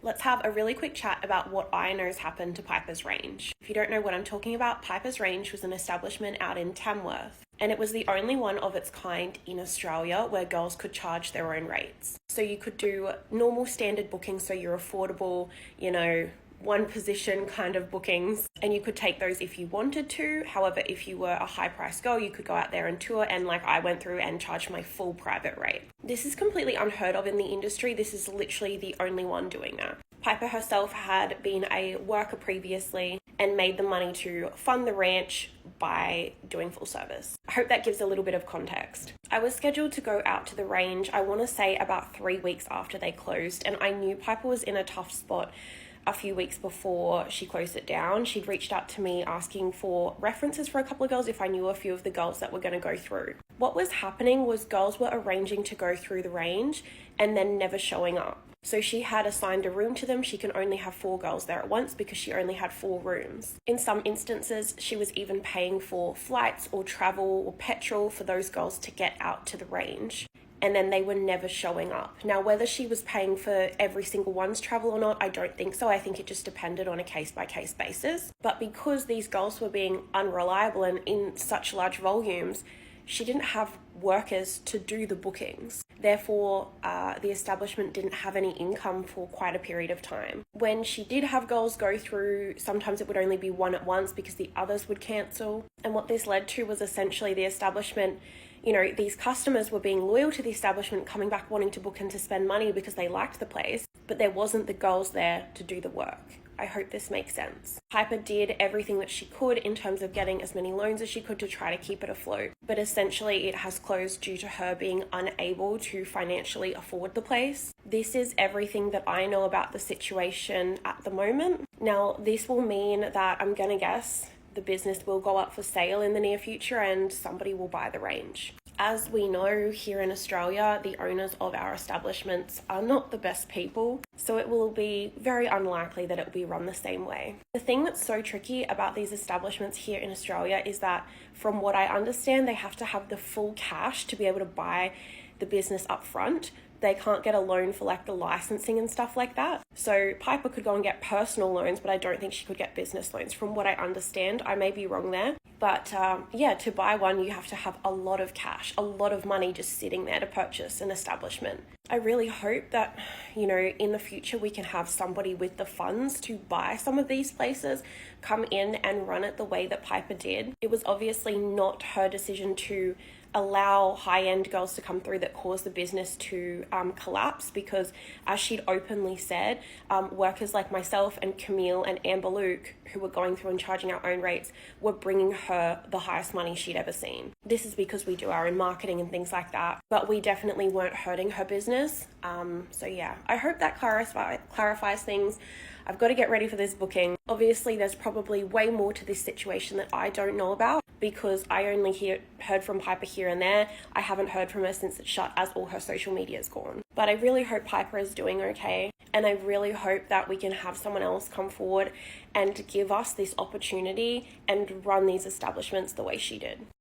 let's have a really quick chat about what I know has happened to Piper's Range. If you don't know what I'm talking about, Piper's Range was an establishment out in Tamworth, and it was the only one of its kind in Australia where girls could charge their own rates. So you could do normal standard bookings, so you're affordable, one position kind of bookings, and you could take those if you wanted to. However, if you were a high price girl, you could go out there and tour, and like I went through and charge my full private rate. This is completely unheard of in the industry. This is literally the only one doing that. Piper herself had been a worker previously and made the money to fund the ranch by doing full service. I hope that gives a little bit of context. I was scheduled to go out to the range, I want to say about 3 weeks after they closed, and I knew Piper was in a tough spot a few weeks before she closed it down. She'd reached out to me asking for references for a couple of girls if I knew a few of the girls that were going to go through. What was happening was girls were arranging to go through the range and then never showing up. So she had assigned a room to them. She can only have 4 girls there at once because she only had 4 rooms. In some instances, she was even paying for flights or travel or petrol for those girls to get out to the range. And then they were never showing up. Now, whether she was paying for every single one's travel or not, I don't think so. I think it just depended on a case-by-case basis. But because these girls were being unreliable and in such large volumes, she didn't have workers to do the bookings. Therefore, the establishment didn't have any income for quite a period of time. When she did have girls go through, sometimes it would only be one at once because the others would cancel. And what this led to was essentially the establishment, these customers were being loyal to the establishment, coming back wanting to book and to spend money because they liked the place, but there wasn't the girls there to do the work. I hope this makes sense. Piper did everything that she could in terms of getting as many loans as she could to try to keep it afloat, but essentially it has closed due to her being unable to financially afford the place. This is everything that I know about the situation at the moment. Now, this will mean that I'm gonna guess the business will go up for sale in the near future and somebody will buy the range. As we know, here in Australia, the owners of our establishments are not the best people, so it will be very unlikely that it will be run the same way. The thing that's so tricky about these establishments here in Australia is that, from what I understand, they have to have the full cash to be able to buy the business up front. They can't get a loan for like the licensing and stuff like that. So Piper could go and get personal loans, but I don't think she could get business loans from what I understand. I may be wrong there. But to buy one, you have to have a lot of cash, a lot of money just sitting there to purchase an establishment. I really hope that, in the future we can have somebody with the funds to buy some of these places, come in and run it the way that Piper did. It was obviously not her decision to allow high-end girls to come through that caused the business to collapse, because as she'd openly said, workers like myself and Camille and Amber Luke, who were going through and charging our own rates, were bringing her the highest money she'd ever seen. This is because we do our own marketing and things like that, but we definitely weren't hurting her business. I hope that clarifies things. I've got to get ready for this booking. Obviously, there's probably way more to this situation that I don't know about because I only heard from Piper here and there. I haven't heard from her since it's shut, as all her social media is gone. But I really hope Piper is doing okay, and I really hope that we can have someone else come forward and give us this opportunity and run these establishments the way she did.